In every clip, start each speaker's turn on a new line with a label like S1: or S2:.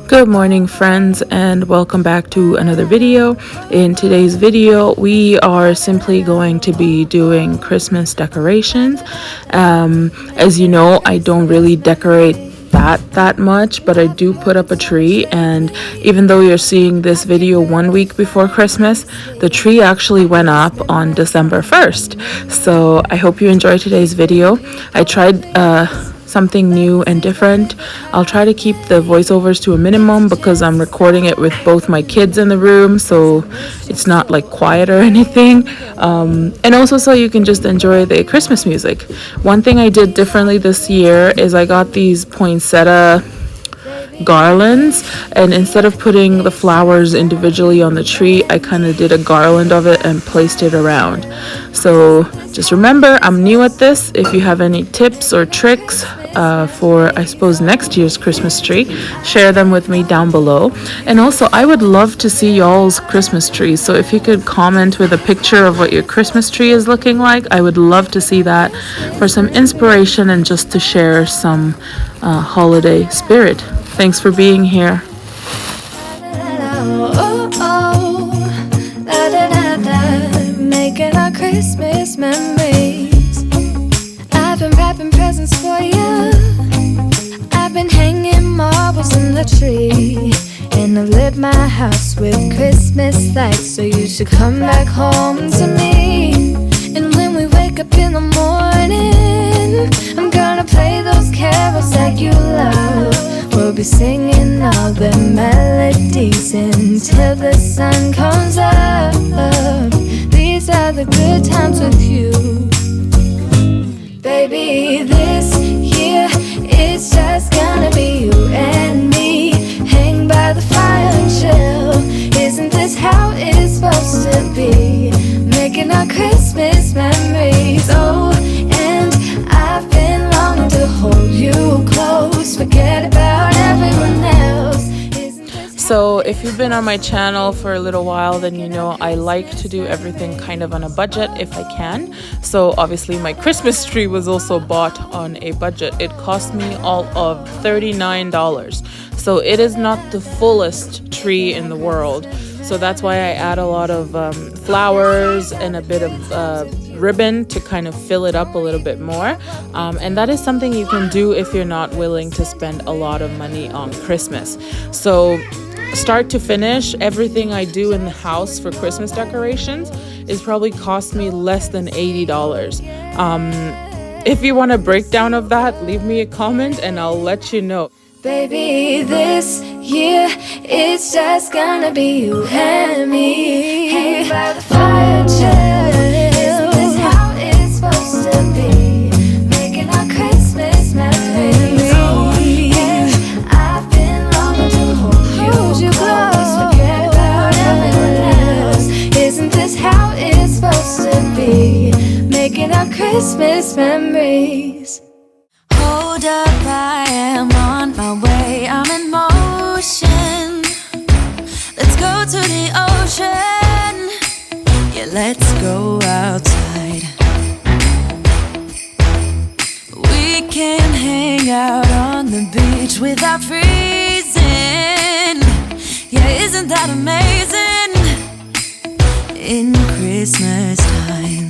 S1: Good morning, friends, and welcome back to another video. In today's video, we are simply going to be doing Christmas decorations. As you know, I don't really decorate that much, but I do put up a tree, and even though you're seeing this video 1 week before Christmas, the tree actually went up on December 1st. So I hope you enjoy today's video. I tried something new and different. I'll try to keep the voiceovers to a minimum because I'm recording it with both my kids in the room, so it's not like quiet or anything, and also so you can just enjoy the Christmas music. One thing I did differently this year is I got these poinsettia garlands, and instead of putting the flowers individually on the tree, I kind of did a garland of it and placed it around. So just remember, I'm new at this. If you have any tips or tricks for, I suppose, next year's Christmas tree, share them with me down below. And also, I would love to see y'all's Christmas trees, so if you could comment with a picture of what your Christmas tree is looking like, I would love to see that for some inspiration and just to share some holiday spirit. Thanks for being here.
S2: Making our Christmas memories. I've been wrapping presents for you. I've been hanging marbles in the tree, and I've lit my house with Christmas lights. So you should come back home to me. And when we wake up in the morning, I'm gonna play those carols that you love. We'll be singing all the melodies until the sun comes up. These are the good times with you. Baby, this year it's just gonna be you and me. Hang by the fire and chill. Isn't this how it's supposed to be? Making our Christmas memories. Oh, and I've been longing to hold you close. Forget about everyone else.
S1: So if you've been on my channel for a little while, then you know I like to do everything kind of on a budget if I can. So obviously my Christmas tree was also bought on a budget. It cost me all of $39. So it is not the fullest tree in the world. So that's why I add a lot of flowers and a bit of ribbon to kind of fill it up a little bit more. And that is something you can do if you're not willing to spend a lot of money on Christmas. So start to finish, everything I do in the house for Christmas decorations is probably cost me less than $80. If you want a breakdown of that, leave me a comment and I'll let you know.
S2: Baby, this year it's just gonna be you and me. Hang by the fire and chill. Isn't this how it's supposed to be? Making our Christmas memories. Oh, yeah. I've been longing to hold you close. Forget about everyone else. Isn't this how it's supposed to be? Making our Christmas memories.
S3: Hold up, I am on my way, I'm in motion. Let's go to the ocean. Yeah, let's go outside. We can hang out on the beach without freezing. Yeah, isn't that amazing? In Christmas times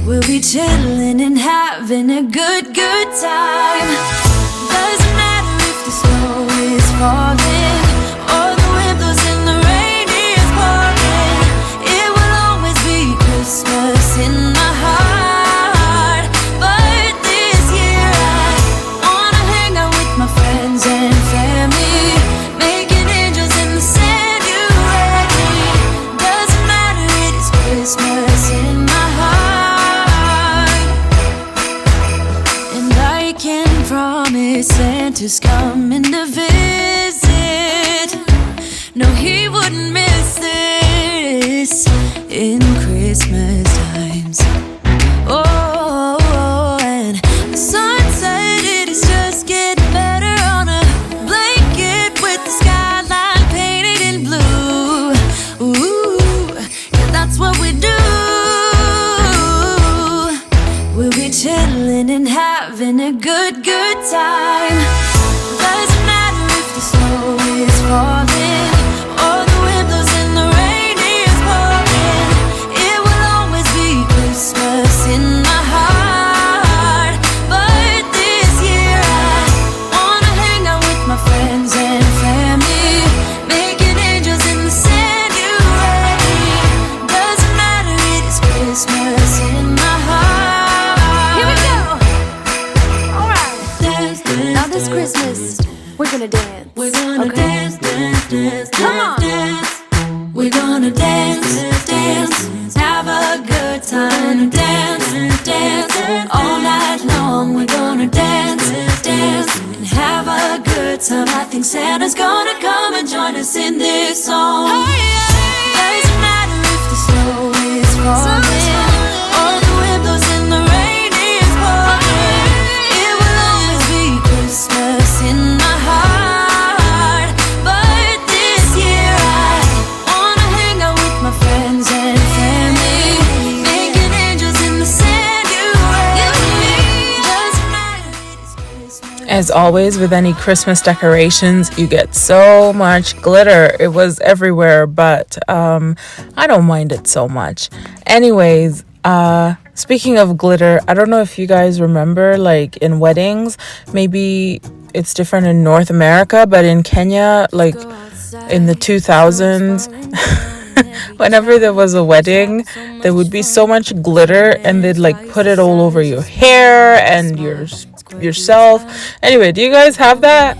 S3: we'll be chillin' and having a good time. Doesn't matter if the snow is falling or the wind blows and the rain is pouring. It will always be Christmas in my heart. But this year I wanna hang out with my friends and family, making angels in the sand, you and me. Doesn't matter, it is Christmas in my heart. Promise Santa's coming to visit. No, he wouldn't miss this in Christmas times. Oh, and the sun said it is just getting better on a blanket with the skyline painted in blue. Ooh, yeah, that's what we do. We'll be chillin' and having a good time. Doesn't matter this. We're gonna dance. We're gonna dance, dance, dance, come on. Dance. We're gonna dance, dance, have a good time. Dance, dance, all night long. We're gonna dance, dance, and have a good time. I think Santa's gonna come and join us in this song. Doesn't matter if the snow is falling or the wind blows and the rain is pouring. It will always be Christmas in my heart. But this year I wanna hang out with my friends and family, making angels in the sanctuary. Doesn't matter if it's Christmas.
S1: As always, with any Christmas decorations, you get so much glitter. It was everywhere, but I don't mind it so much. Anyways, speaking of glitter, I don't know if you guys remember, like in weddings, maybe it's different in North America, but in Kenya, like in the 2000s, whenever there was a wedding, there would be so much glitter and they'd like put it all over your hair and yourself. Anyway, do you guys have that?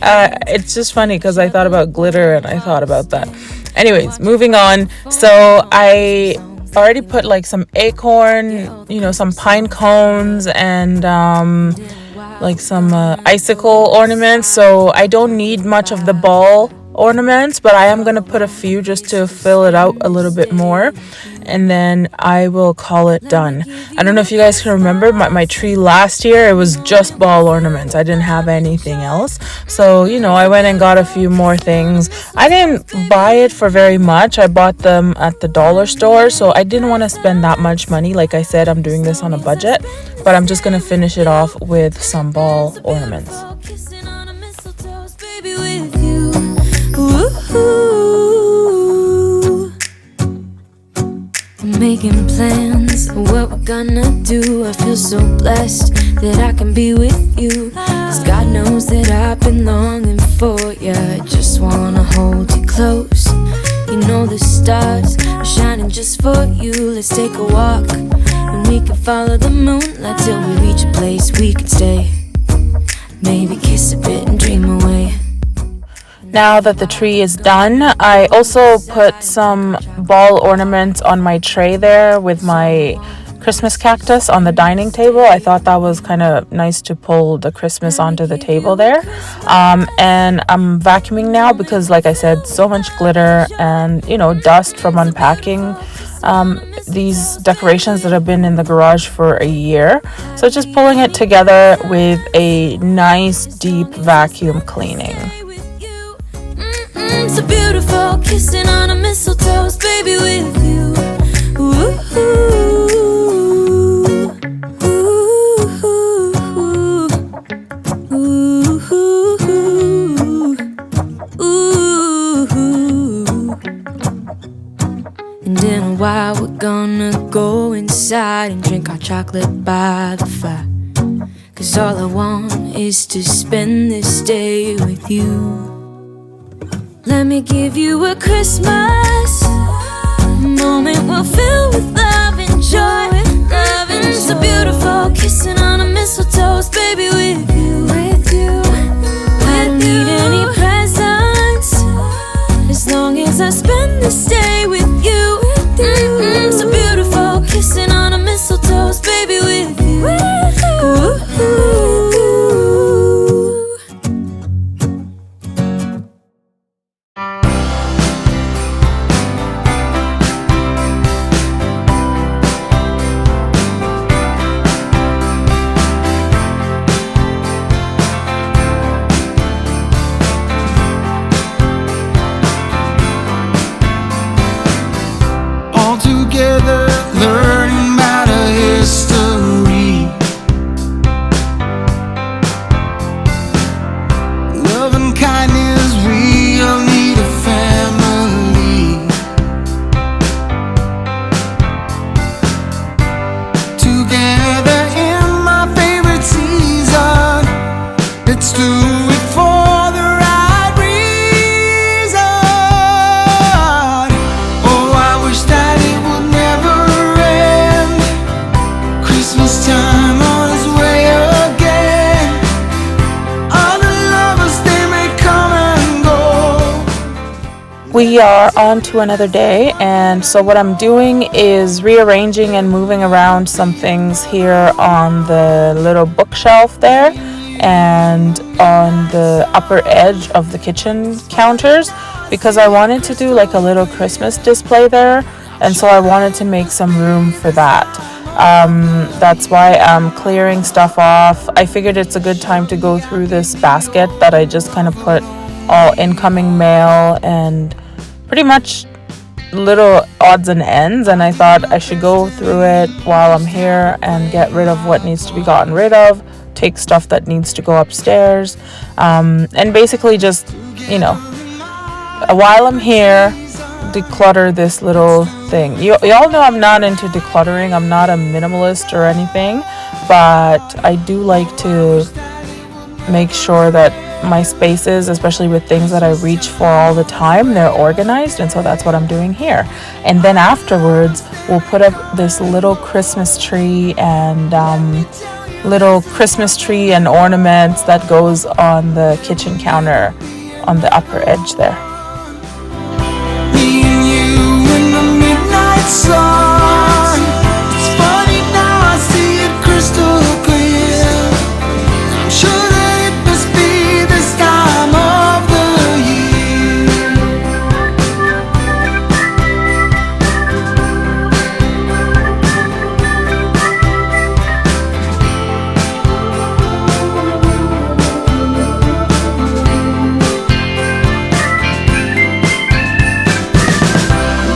S1: It's just funny because I thought about glitter and I thought about that. Anyways, moving on. So I already put like some acorn, some pine cones and like some icicle ornaments. So I don't need much of the ball ornaments, but I am going to put a few just to fill it out a little bit more, and then I will call it done. I don't know if you guys can remember my tree last year. It was just ball ornaments. I didn't have anything else, so I went and got a few more things. I didn't buy it for very much. I bought them at the dollar store, so I didn't want to spend that much money. Like I said, I'm doing this on a budget, but I'm just going to finish it off with some ball ornaments.
S3: Kissing on a mistletoe, baby, with you. Ooh, I'm making plans of what we're gonna do. I feel so blessed that I can be with you, 'cause God knows that I've been longing for you. I just wanna hold you close. You know the stars are shining just for you. Let's take a walk and we can follow the moonlight till we reach a place we can stay. Maybe kiss a bit and dream away.
S1: Now that the tree is done, I also put some ball ornaments on my tray there with my Christmas cactus on the dining table. I thought that was kind of nice to pull the Christmas onto the table there. And I'm vacuuming now because, like I said, so much glitter and, dust from unpacking these decorations that have been in the garage for a year. So just pulling it together with a nice deep vacuum cleaning.
S3: So beautiful, kissing on a mistletoe, baby, with you. Ooh, ooh, ooh, ooh. And in a while we're gonna go inside and drink our chocolate by the fire, 'cause all I want is to spend this day with you. Let me give you a Christmas moment we'll fill with love and joy. Loving so beautiful, kissing on a mistletoe, baby, with you. I don't need any presents as long as I spend this day with you. So beautiful, kissing on a mistletoe, baby, with you. Ooh.
S4: Learning about our history, love and kindness, we all need a family. Together in my favorite season, let's do it for the right reason. Oh, I wish that it would never end. Christmas time on its way again. All the lovers
S1: We are on to another day, and so what I'm doing is rearranging and moving around some things here on the little bookshelf there and on the upper edge of the kitchen counters, because I wanted to do like a little Christmas display there, and so I wanted to make some room for that. That's why I'm clearing stuff off. I figured it's a good time to go through this basket that I just kind of put all incoming mail and pretty much little odds and ends, and I thought I should go through it while I'm here and get rid of what needs to be gotten rid of, take stuff that needs to go upstairs, and basically just, while I'm here, declutter this little thing. Y'all know I'm not into decluttering. I'm not a minimalist or anything, but I do like to make sure that my spaces, especially with things that I reach for all the time, they're organized, and so that's what I'm doing here. And then afterwards we'll put up this little Christmas tree and ornaments that goes on the kitchen counter on the upper edge there.
S4: Me and you in the midnight sun. It's funny now, I see it crystal clear. I'm sure that it must be this time of the year.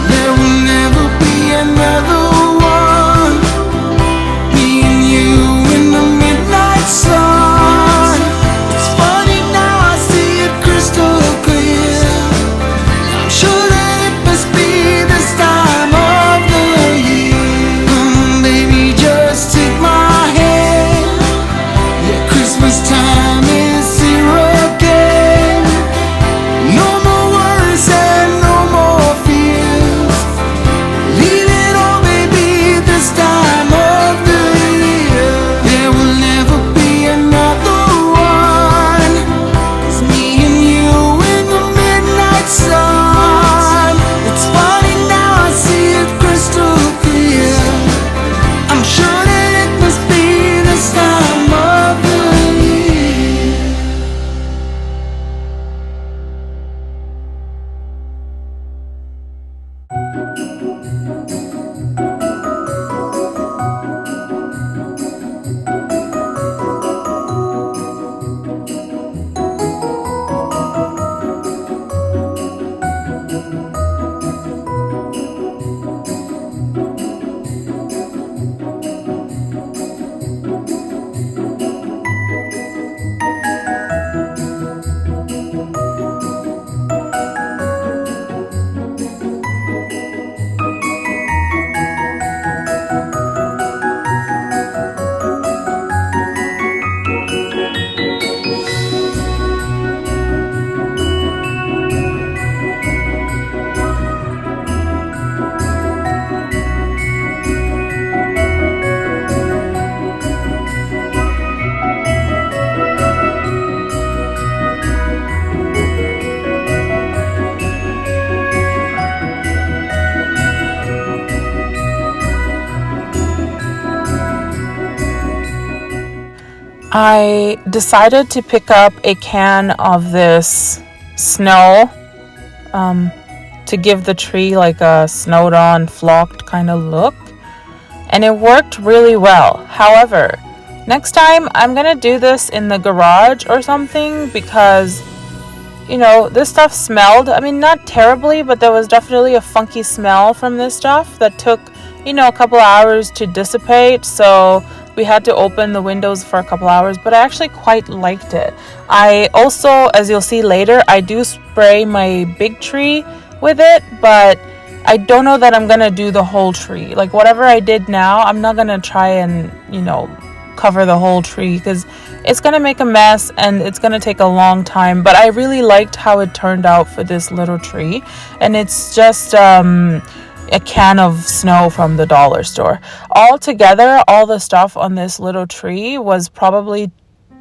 S4: There will never be another one. Me and you in the midnight sun. It's funny now, I see it crystal clear. I'm sure that it must be this time of the year. Baby, just take my hand. Yeah, Christmas time is here again. No more worries and no more fears. Leave it all, baby, this time of the year. There will never be another one. It's me and you in the midnight sun. It's funny now, I see it crystal clear. I'm sure that it must be this time of the year.
S1: I decided to pick up a can of this snow to give the tree like a snowed on, flocked kind of look, and it worked really well. However, next time I'm gonna do this in the garage or something, because this stuff smelled, I mean, not terribly, but there was definitely a funky smell from this stuff that took a couple hours to dissipate, so we had to open the windows for a couple hours, but I actually quite liked it. I also, as you'll see later, I do spray my big tree with it, but I don't know that I'm gonna do the whole tree. Like whatever I did now, I'm not gonna try and cover the whole tree, because it's gonna make a mess and it's gonna take a long time. But I really liked how it turned out for this little tree, and it's just a can of snow from the dollar store. All together, all the stuff on this little tree was probably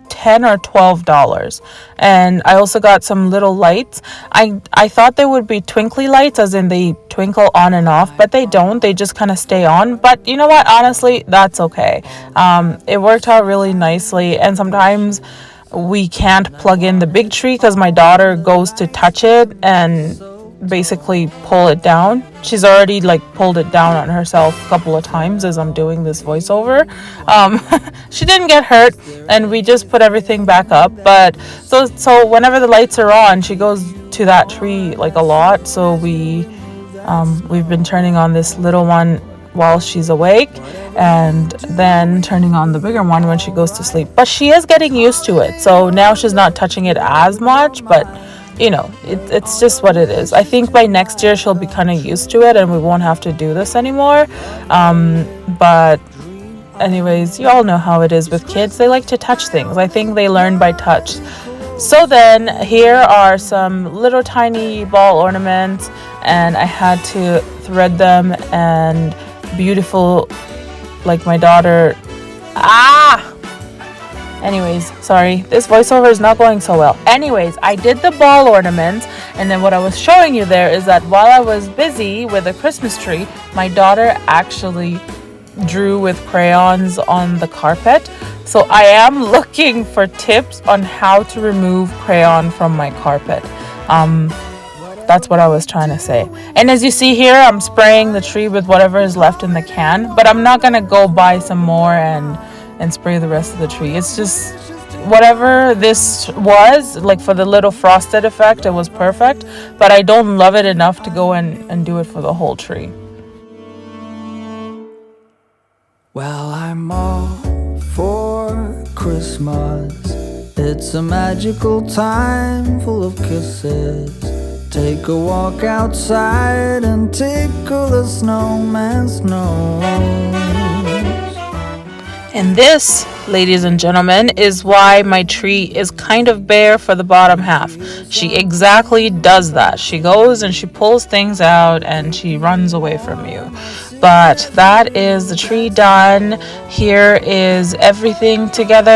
S1: $10 or $12. And I also got some little lights. I thought they would be twinkly lights, as in they twinkle on and off, but they don't. They just kind of stay on. But you know what, honestly, that's okay. It worked out really nicely. And sometimes we can't plug in the big tree because my daughter goes to touch it and basically pull it down. She's already like pulled it down on herself a couple of times as I'm doing this voiceover. She didn't get hurt, and we just put everything back up. But so whenever the lights are on, she goes to that tree like a lot. So we've been turning on this little one while she's awake, and then turning on the bigger one when she goes to sleep. But she is getting used to it, so now she's not touching it as much. But you know, it's just what it is. I think by next year she'll be kind of used to it and we won't have to do this anymore. But anyways, you all know how it is with kids. They like to touch things. I think they learn by touch. So then here are some little tiny ball ornaments, and I had to thread them, and beautiful, like my daughter. Anyways, sorry, this voiceover is not going so well. Anyways, I did the ball ornaments, and then what I was showing you there is that while I was busy with a Christmas tree, my daughter actually drew with crayons on the carpet. So I am looking for tips on how to remove crayon from my carpet. That's what I was trying to say. And as you see here, I'm spraying the tree with whatever is left in the can, but I'm not gonna go buy some more and spray the rest of the tree. It's just whatever this was, like for the little frosted effect, it was perfect, but I don't love it enough to go and do it for the whole tree.
S4: Well, I'm all for Christmas. It's a magical time full of kisses. Take a walk outside and tickle the snowman's nose.
S1: And this, ladies and gentlemen, is why my tree is kind of bare for the bottom half. She exactly does that. She goes and she pulls things out and she runs away from you. But that is the tree done. Here is everything together,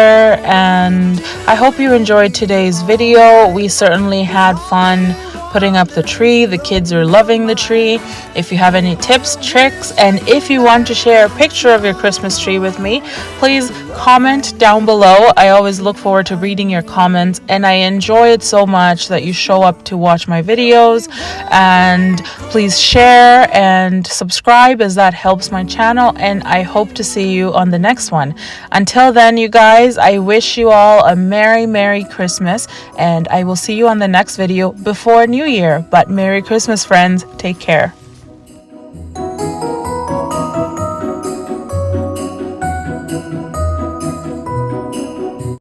S1: and I hope you enjoyed today's video. We certainly had fun putting up the tree. The kids are loving the tree. If you have any tips, tricks, and if you want to share a picture of your Christmas tree with me, please comment down below. I always look forward to reading your comments, and I enjoy it so much that you show up to watch my videos. And please share and subscribe, as that helps my channel, and I hope to see you on the next one. Until then, you guys, I wish you all a Merry Christmas, and I will see you on the next video before New Year. But Merry Christmas, friends. Take care.